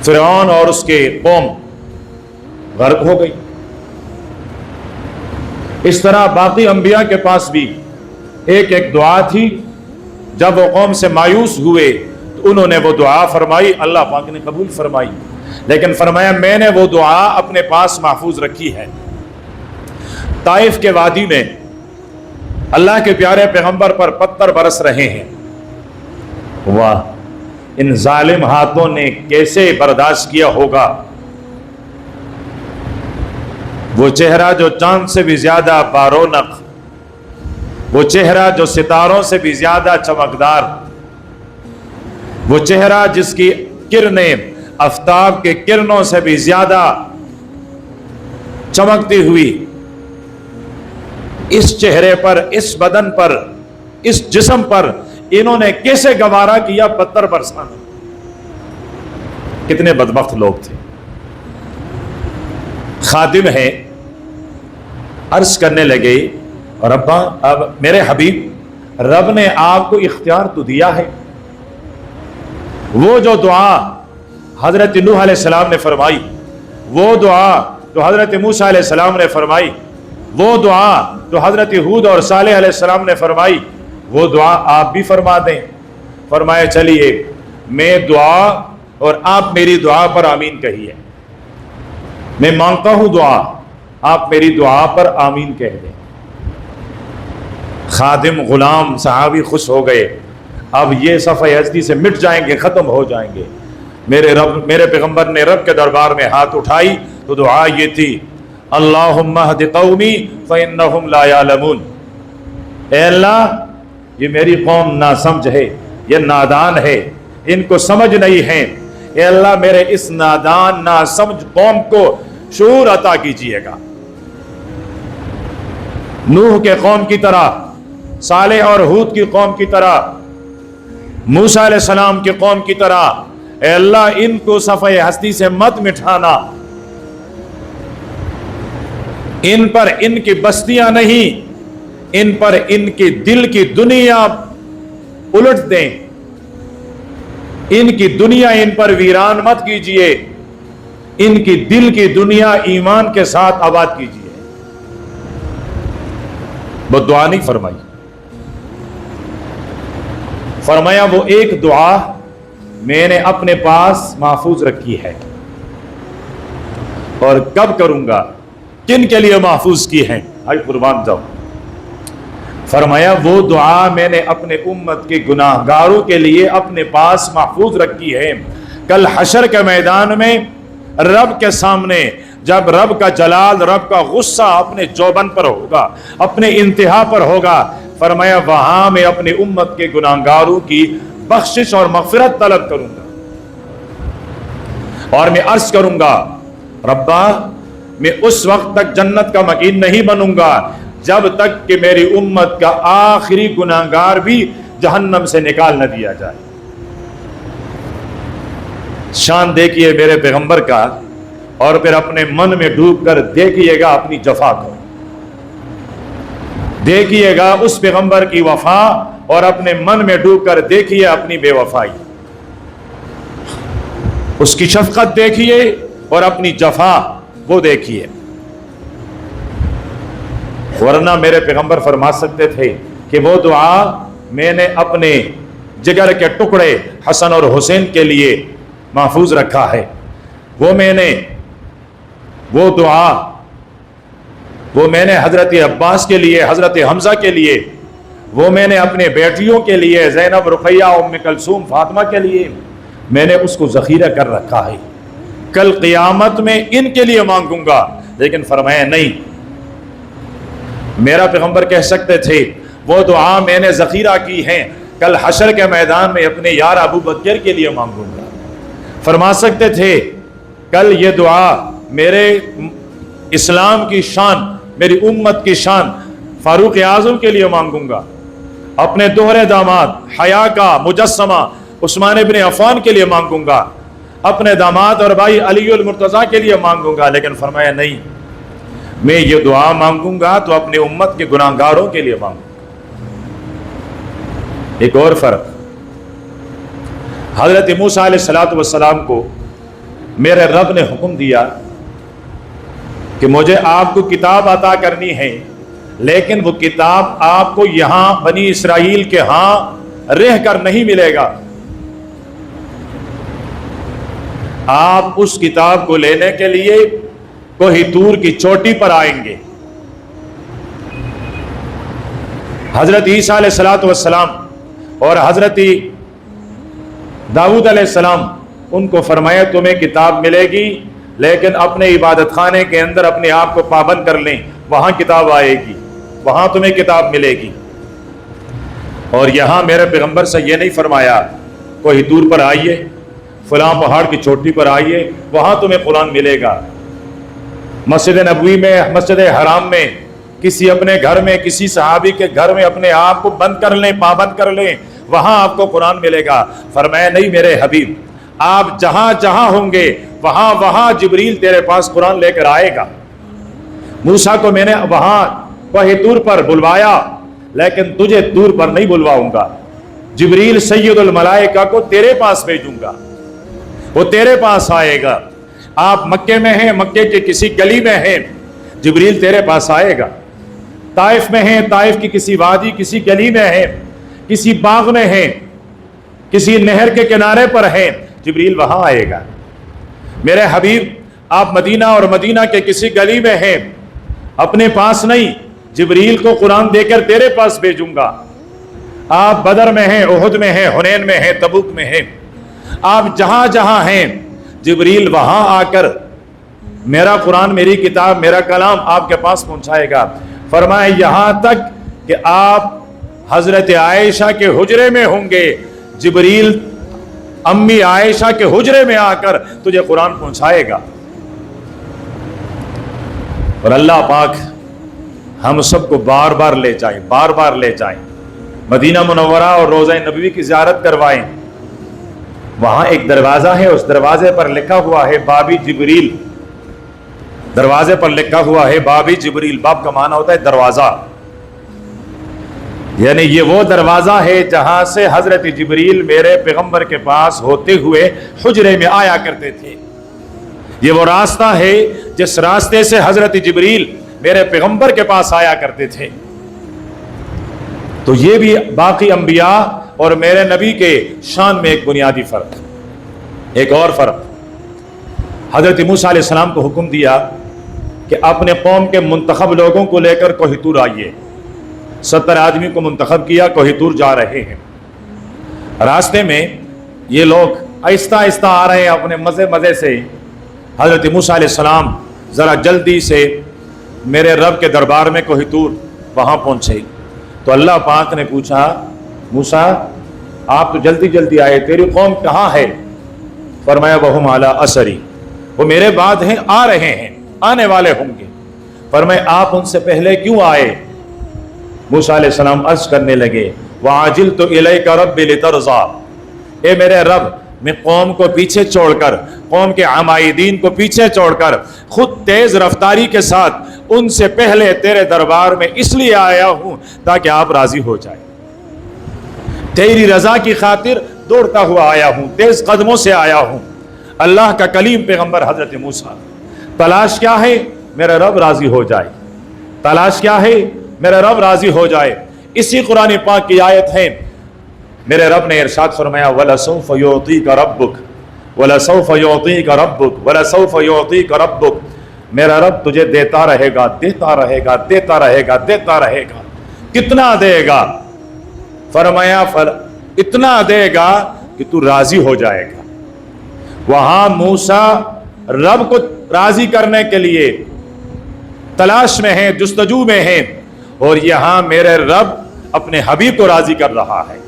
فرعون اور اس کے قوم غرق ہو گئی۔ اس طرح باقی انبیاء کے پاس بھی ایک دعا تھی، جب وہ قوم سے مایوس ہوئے تو انہوں نے وہ دعا فرمائی، اللہ پاک نے قبول فرمائی، لیکن فرمایا میں نے وہ دعا اپنے پاس محفوظ رکھی ہے۔ طائف کے وادی میں اللہ کے پیارے پیغمبر پر پتھر برس رہے ہیں، واہ ان ظالم ہاتھوں نے کیسے برداشت کیا ہوگا۔ وہ چہرہ جو چاند سے بھی زیادہ بارونق، وہ چہرہ جو ستاروں سے بھی زیادہ چمکدار، وہ چہرہ جس کی کرنیں آفتاب کے کرنوں سے بھی زیادہ چمکتی ہوئی، اس چہرے پر، اس بدن پر، اس جسم پر انہوں نے کیسے گوارا کیا پتھر برسانا؟ کتنے بدبخت لوگ تھے۔ خادم ہے، عرض کرنے لگے، ربا اب میرے حبیب، رب نے آپ کو اختیار تو دیا ہے، وہ جو دعا حضرت نوح علیہ السلام نے فرمائی، وہ دعا جو حضرت موسیٰ علیہ السلام نے فرمائی، وہ دعا جو حضرت ہود اور صالح علیہ السلام نے فرمائی، وہ دعا آپ بھی فرما دیں۔ فرمایا چلیے میں دعا اور آپ میری دعا پر آمین کہیے، میں مانگتا ہوں دعا، آپ میری دعا پر آمین کہہ دیں۔ خادم، غلام، صحابی خوش ہو گئے، اب یہ صفحہ ہستی سے مٹ جائیں گے، ختم ہو جائیں گے۔ میرے پیغمبر نے رب کے دربار میں ہاتھ اٹھائی تو دعا یہ تھی، اللہم اہد قومی فإنہم لا یعلمون، اے اللہ یہ میری قوم ناسمجھ ہے، یہ نادان ہے، ان کو سمجھ نہیں ہے، اے اللہ میرے اس نادان ناسمجھ قوم کو شعور عطا کیجئے گا۔ نوح کے قوم کی طرح، صالح اور ہود کی قوم کی طرح، موسیٰ علیہ السلام کی قوم کی طرح، اے اللہ ان کو صفحہ ہستی سے مت مٹھانا، ان پر ان کی بستیاں نہیں، ان پر ان کی دل کی دنیا الٹ دیں، ان کی دنیا ان پر ویران مت کیجئے، ان کی دل کی دنیا ایمان کے ساتھ آباد کیجئے۔ وہ دعا نہیں فرمائی، فرمایا وہ ایک دعا میں نے اپنے پاس محفوظ رکھی ہے، اور کب کروں گا، کن کے لیے محفوظ کی ہے، آئی قربان جاؤ۔ فرمایا وہ دعا میں نے اپنے امت کے گناہ گاروں کے لیے اپنے پاس محفوظ رکھی ہے۔ کل حشر کے میدان میں رب کے سامنے جب رب کا جلال، رب کا غصہ اپنے جوبن پر ہوگا، اپنے انتہا پر ہوگا، فرمایا وہاں میں اپنے امت کے گناہ گاروں کی بخشش اور مغفرت طلب کروں گا، اور میں عرض کروں گا ربا میں اس وقت تک جنت کا مکین نہیں بنوں گا جب تک کہ میری امت کا آخری گناہگار بھی جہنم سے نکال نہ دیا جائے۔ شان دیکھیے میرے پیغمبر کا، اور پھر اپنے من میں ڈوب کر دیکھیے گا اپنی جفا کو، دیکھیے گا اس پیغمبر کی وفا، اور اپنے من میں ڈوب کر دیکھیے اپنی بے وفائی، اس کی شفقت دیکھیے اور اپنی جفا وہ دیکھیے۔ ورنہ میرے پیغمبر فرما سکتے تھے کہ وہ دعا میں نے اپنے جگر کے ٹکڑے حسن اور حسین کے لیے محفوظ رکھا ہے، وہ دعا وہ میں نے حضرت عباس کے لیے، حضرت حمزہ کے لیے، وہ میں نے اپنے بیٹیوں کے لیے، زینب، رقیہ، ام کلثوم، فاطمہ کے لیے میں نے اس کو ذخیرہ کر رکھا ہے، کل قیامت میں ان کے لیے مانگوں گا۔ لیکن فرمایا نہیں، میرا پیغمبر کہہ سکتے تھے وہ دعا میں نے ذخیرہ کی ہے، کل حشر کے میدان میں اپنے یار ابو بکر کے لیے مانگوں گا۔ فرما سکتے تھے کل یہ دعا میرے اسلام کی شان، میری امت کی شان فاروق اعظم کے لیے مانگوں گا، اپنے دوہرے داماد حیا کا مجسمہ عثمان ابن عفان کے لیے مانگوں گا، اپنے داماد اور بھائی علی المرتضیٰ کے لیے مانگوں گا، لیکن فرمایا نہیں، میں یہ دعا مانگوں گا تو اپنے امت کے گناہگاروں کے لیے مانگوں گا۔ ایک اور فرق، حضرت موسیٰ علیہ السلام کو میرے رب نے حکم دیا کہ مجھے آپ کو کتاب عطا کرنی ہے، لیکن وہ کتاب آپ کو یہاں بنی اسرائیل کے ہاں رہ کر نہیں ملے گا، آپ اس کتاب کو لینے کے لیے کوہ طور کی چوٹی پر آئیں گے۔ حضرت عیسیٰ علیہ السلام اور حضرت داؤد علیہ السلام ان کو فرمایا تمہیں کتاب ملے گی، لیکن اپنے عبادت خانے کے اندر اپنے آپ کو پابند کر لیں، وہاں کتاب آئے گی، وہاں تمہیں کتاب ملے گی۔ اور یہاں میرے پیغمبر سے یہ نہیں فرمایا کوہ طور پر آئیے، فلاں پہاڑ کی چوٹی پر آئیے، وہاں تمہیں قرآن ملے گا۔ مسجد نبوی میں، مسجد حرام میں، کسی اپنے گھر میں، کسی صحابی کے گھر میں اپنے آپ کو بند کر لیں، پابند کر لیں، وہاں آپ کو قرآن ملے گا۔ فرمایا نہیں میرے حبیب، آپ جہاں جہاں ہوں گے وہاں وہاں جبریل تیرے پاس قرآن لے کر آئے گا۔ موسیٰ کو میں نے وہاں کوہ طور پر بلوایا، لیکن تجھے طور پر نہیں بلواؤں گا، جبریل سید الملائکہ کو تیرے پاس بھیجوں گا، وہ تیرے پاس آئے گا۔ آپ مکے میں ہیں، مکے کے کسی گلی میں ہیں، جبریل تیرے پاس آئے گا۔ طائف میں ہیں، طائف کی کسی وادی، کسی گلی میں ہیں، کسی باغ میں ہیں، کسی نہر کے کنارے پر ہیں، جبریل وہاں آئے گا۔ میرے حبیب آپ مدینہ اور مدینہ کے کسی گلی میں ہیں، اپنے پاس نہیں، جبریل کو قرآن دے کر تیرے پاس بھیجوں گا۔ آپ بدر میں ہیں، احد میں ہیں، حنین میں ہیں، تبوک میں ہیں، آپ جہاں جہاں ہیں، جبریل وہاں آ کر میرا قرآن، میری کتاب، میرا کلام آپ کے پاس پہنچائے گا۔ فرمایا یہاں تک کہ آپ حضرت عائشہ کے حجرے میں ہوں گے، جبریل امی عائشہ کے حجرے میں آ کر تجھے قرآن پہنچائے گا۔ اور اللہ پاک ہم سب کو بار بار لے جائیں، بار بار لے جائیں، مدینہ منورہ اور روضہ نبوی کی زیارت کروائیں۔ وہاں ایک دروازہ ہے، اس دروازے پر لکھا ہوا ہے بابی جبریل، دروازے پر لکھا ہوا ہے بابی جبریل۔ باب کا معنی ہوتا ہے دروازہ، یعنی یہ وہ دروازہ ہے جہاں سے حضرت جبریل میرے پیغمبر کے پاس ہوتے ہوئے حجرے میں آیا کرتے تھے۔ یہ وہ راستہ ہے جس راستے سے حضرت جبریل میرے پیغمبر کے پاس آیا کرتے تھے۔ تو یہ بھی باقی انبیاء اور میرے نبی کے شان میں ایک بنیادی فرق۔ ایک اور فرق، حضرت موسیٰ علیہ السلام کو حکم دیا کہ اپنے قوم کے منتخب لوگوں کو لے کر کوہ طور آئیے۔ 70 آدمی کو منتخب کیا، کوہ طور جا رہے ہیں۔ راستے میں یہ لوگ آہستہ آہستہ آ رہے ہیں اپنے مزے مزے سے۔ حضرت موسیٰ علیہ السلام ذرا جلدی سے میرے رب کے دربار میں کوہ طور وہاں پہنچے تو اللہ پاک نے پوچھا موسیٰ آپ تو جلدی جلدی آئے، تیری قوم کہاں ہے؟ فرمایا وہم علی اثری، وہ میرے بعد ہیں، آ رہے ہیں، آنے والے ہوں گے۔ فرمایا آپ ان سے پہلے کیوں آئے؟ موسیٰ علیہ السلام عرض کرنے لگے وَعَجِلْتُ إِلَيْكَ رَبِّ لِتَرْضَىٰ، اے میرے رب میں قوم کو پیچھے چھوڑ کر، قوم کے عمائدین کو پیچھے چھوڑ کر خود تیز رفتاری کے ساتھ ان سے پہلے تیرے دربار میں اس لیے آیا ہوں تاکہ آپ راضی ہو جائیں، تیری رضا کی خاطر دوڑتا ہوا آیا ہوں، تیز قدموں سے آیا ہوں۔ اللہ کا کلیم پیغمبر حضرت موسیٰ، تلاش کیا ہے؟ میرا رب راضی ہو جائے، تلاش کیا ہے؟ میرا رب راضی ہو جائے۔ اسی قرآن پاک کی آیت ہے، میرے رب نے ارشاد فرمایا وَلَسَوْفَ يُعْطِيكَ رَبُّكَ وَلَسَوْفَ يُعْطِيكَ رَبُّكَ وَلَسَوْفَ يُعْطِيكَ رَبُّكَ، میرا رب تجھے دیتا رہے گا، دیتا رہے گا، دیتا رہے گا، دیتا رہے گا۔ کتنا دے گا؟ فرمایا اتنا دے گا کہ تو راضی ہو جائے گا۔ وہاں موسیٰ رب کو راضی کرنے کے لیے تلاش میں ہیں، جستجو میں ہیں، اور یہاں میرے رب اپنے حبیب کو راضی کر رہا ہے۔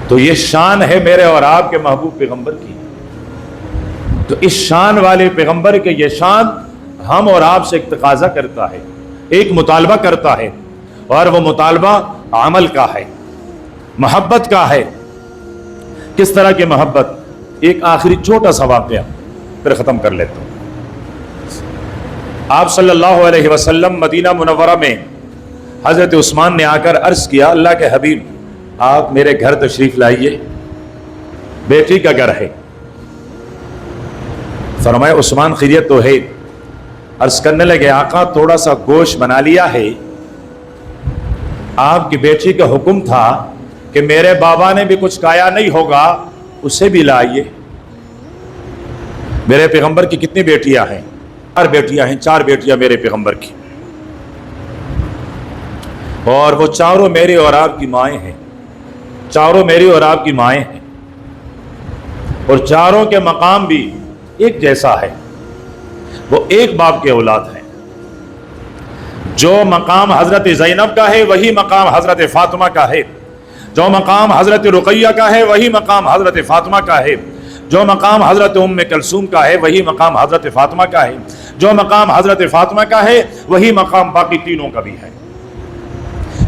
تو یہ شان ہے میرے اور آپ کے محبوب پیغمبر کی۔ تو اس شان والے پیغمبر کے یہ شان ہم اور آپ سے ایک تقاضا کرتا ہے، ایک مطالبہ کرتا ہے، اور وہ مطالبہ عمل کا ہے، محبت کا ہے۔ کس طرح کی محبت؟ ایک آخری چھوٹا سا واقعہ پھر ختم کر لیتا ہوں۔ آپ صلی اللہ علیہ وسلم مدینہ منورہ میں حضرت عثمان نے آ کر عرض کیا، اللہ کے حبیب آپ میرے گھر تشریف لائیے، بیٹی کا گھر ہے۔ فرمایا عثمان خیریت تو ہے؟ عرض کرنے لگے آقا تھوڑا سا گوشت بنا لیا ہے، آپ کی بیٹی کا حکم تھا کہ میرے بابا نے بھی کچھ کھایا نہیں ہوگا، اسے بھی لائیے۔ میرے پیغمبر کی کتنی بیٹیاں ہیں؟ 4 بیٹیاں ہیں، 4 بیٹیاں میرے پیغمبر کی، اور وہ چاروں میری اور آپ کی مائیں ہیں، چاروں میری اور آپ کی مائیں ہیں، اور چاروں کے مقام بھی ایک جیسا ہے، وہ ایک باپ کے اولاد ہیں۔ جو مقام حضرت زینب کا ہے وہی مقام حضرت فاطمہ کا ہے، جو مقام حضرت رقیہ کا ہے وہی مقام حضرت فاطمہ کا ہے، جو مقام حضرت ام کلثوم کا ہے وہی مقام حضرت فاطمہ کا ہے، جو مقام حضرت فاطمہ کا ہے وہی مقام باقی تینوں کا بھی ہے،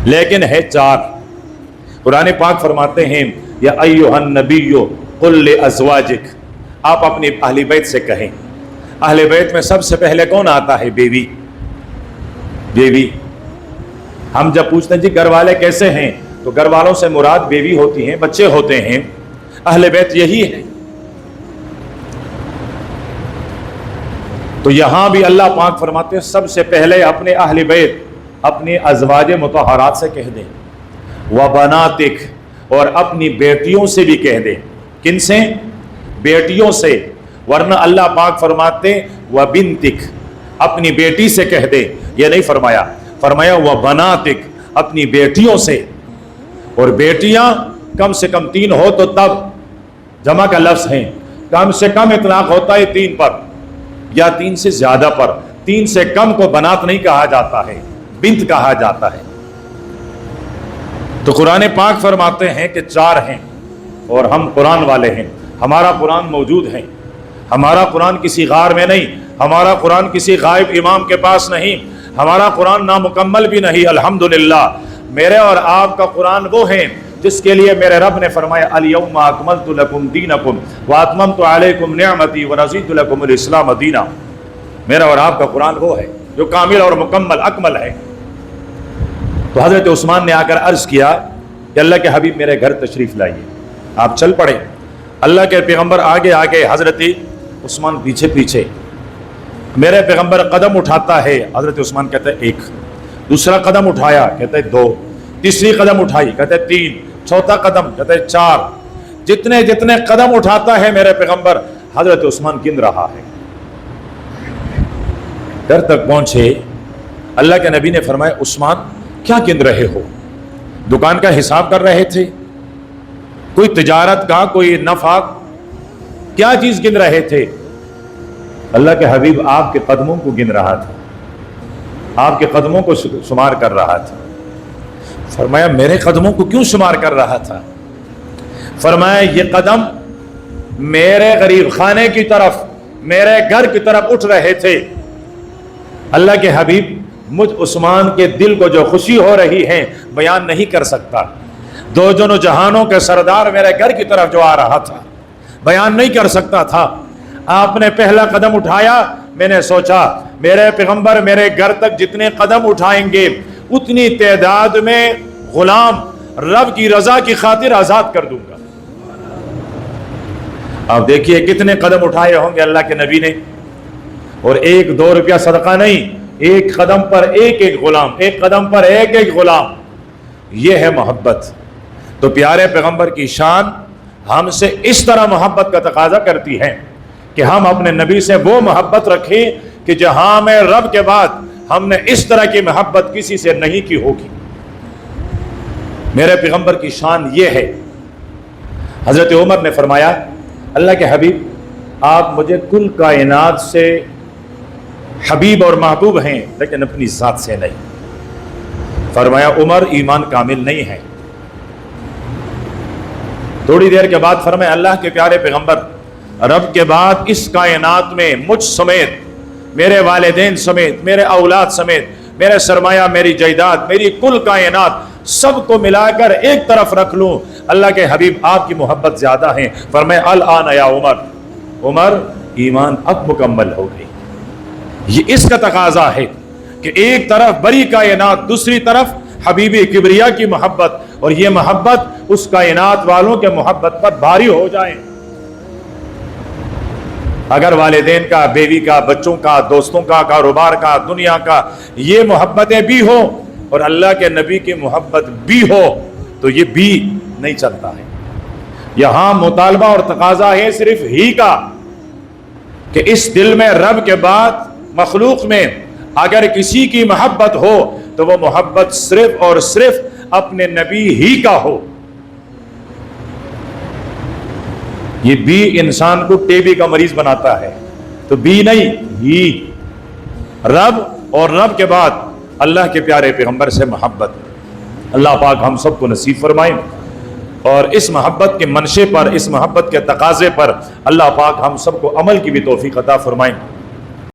لیکن ہے 4۔ قرآن پاک فرماتے ہیں یا ایھا النبی قل لازواجک، آپ اپنی اہل بیت سے کہیں۔ اہل بیت میں سب سے پہلے کون آتا ہے؟ بیوی۔ بیوی۔ ہم جب پوچھتے ہیں جی گھر والے کیسے ہیں تو گھر والوں سے مراد بیوی ہوتی ہیں، بچے ہوتے ہیں، اہل بیت یہی ہے۔ تو یہاں بھی اللہ پاک فرماتے ہیں سب سے پہلے اپنے اہل بیت، اپنی ازواج مطہرات سے کہہ دیں، وبناتک، اور اپنی بیٹیوں سے بھی کہہ دیں۔ کن سے؟ بیٹیوں سے، ورنہ اللہ پاک فرماتے وبنتک، اپنی بیٹی سے کہہ دے، یہ نہیں فرمایا، فرمایا وبناتک، اپنی بیٹیوں سے۔ اور بیٹیاں کم سے کم 3 ہو تو تب جمع کا لفظ ہیں، کم سے کم اطلاق ہوتا ہے 3 پر یا 3 سے زیادہ پر، 3 سے کم کو بنات نہیں کہا جاتا ہے، بنت کہا جاتا ہے۔ تو قرآن پاک فرماتے ہیں کہ 4 ہیں، اور ہم قرآن والے ہیں، ہمارا قرآن موجود ہے، ہمارا قرآن کسی غار میں نہیں، ہمارا قرآن کسی غائب امام کے پاس نہیں، ہمارا قرآن نامکمل بھی نہیں، الحمدللہ۔ میرے اور آپ کا قرآن وہ ہے جس کے لیے میرے رب نے فرمایا الیوم اکملت لکم دینکم واتممت علیکم نعمتی ورضیت لکم الاسلام دینا۔ میرا اور آپ کا قرآن وہ ہے جو کامل اور مکمل اکمل ہے۔ تو حضرت عثمان نے آ کر عرض کیا کہ اللہ کے حبیب میرے گھر تشریف لائیے، آپ چل پڑے۔ اللہ کے پیغمبر آگے آگے، حضرت عثمان پیچھے پیچھے۔ میرے پیغمبر قدم اٹھاتا ہے، حضرت عثمان کہتے ہیں 1، دوسرا قدم اٹھایا کہتے ہیں 2، تیسری قدم اٹھائی کہتے ہیں 3، چوتھا قدم کہتے ہیں 4۔ جتنے جتنے قدم اٹھاتا ہے میرے پیغمبر، حضرت عثمان گن رہا ہے۔ گھر تک پہنچے، اللہ کے نبی نے فرمایا عثمان کیا گن رہے ہو؟ دکان کا حساب کر رہے تھے؟ کوئی تجارت کا، کوئی نفع، کیا چیز گن رہے تھے؟ اللہ کے حبیب آپ کے قدموں کو گن رہا تھا، آپ کے قدموں کو شمار کر رہا تھا۔ فرمایا میرے قدموں کو کیوں شمار کر رہا تھا؟ فرمایا یہ قدم میرے غریب خانے کی طرف، میرے گھر کی طرف اٹھ رہے تھے۔ اللہ کے حبیب مجھ عثمان کے دل کو جو خوشی ہو رہی ہے بیان نہیں کر سکتا۔ 2 جنوں جہانوں کے سردار میرے گھر کی طرف جو آ رہا تھا بیان نہیں کر سکتا تھا۔ آپ نے پہلا قدم اٹھایا، میں نے سوچا میرے پیغمبر میرے گھر تک جتنے قدم اٹھائیں گے اتنی تعداد میں غلام رب کی رضا کی خاطر آزاد کر دوں گا۔ اب دیکھیے کتنے قدم اٹھائے ہوں گے اللہ کے نبی نے، اور 1-2 روپیہ صدقہ نہیں، ایک قدم پر ایک ایک غلام، ایک قدم پر ایک ایک غلام۔ یہ ہے محبت۔ تو پیارے پیغمبر کی شان ہم سے اس طرح محبت کا تقاضا کرتی ہے کہ ہم اپنے نبی سے وہ محبت رکھیں کہ جہاں میں رب کے بعد ہم نے اس طرح کی محبت کسی سے نہیں کی ہوگی۔ میرے پیغمبر کی شان یہ ہے۔ حضرت عمر نے فرمایا اللہ کے حبیب آپ مجھے کل کائنات سے حبیب اور محبوب ہیں لیکن اپنی ذات سے نہیں۔ فرمایا عمر ایمان کامل نہیں ہے۔ تھوڑی دیر کے بعد فرمایا اللہ کے پیارے پیغمبر، رب کے بعد اس کائنات میں مجھ سمیت، میرے والدین سمیت، میرے اولاد سمیت، میرے سرمایہ، میری جائیداد، میری کل کائنات، سب کو ملا کر ایک طرف رکھ لوں، اللہ کے حبیب آپ کی محبت زیادہ ہیں۔ فرمایا الآن یا عمر، عمر ایمان اب مکمل ہو گئی۔ یہ اس کا تقاضا ہے کہ ایک طرف بڑی کائنات، دوسری طرف حبیب کبریا کی محبت، اور یہ محبت اس کائنات والوں کے محبت پر بھاری ہو جائے۔ اگر والدین کا، بیوی کا، بچوں کا، دوستوں کا، کاروبار کا، دنیا کا، یہ محبتیں بھی ہو اور اللہ کے نبی کی محبت بھی ہو تو یہ بھی نہیں چلتا ہے۔ یہاں مطالبہ اور تقاضا ہے صرف ہی کا کہ اس دل میں رب کے بعد مخلوق میں اگر کسی کی محبت ہو تو وہ محبت صرف اور صرف اپنے نبی ہی کا ہو۔ یہ بھی انسان کو ٹی بی کا مریض بناتا ہے، تو بھی نہیں، ہی، رب اور رب کے بعد اللہ کے پیارے پیغمبر سے محبت۔ اللہ پاک ہم سب کو نصیب فرمائیں، اور اس محبت کے منشے پر، اس محبت کے تقاضے پر اللہ پاک ہم سب کو عمل کی بھی توفیق عطا فرمائیں۔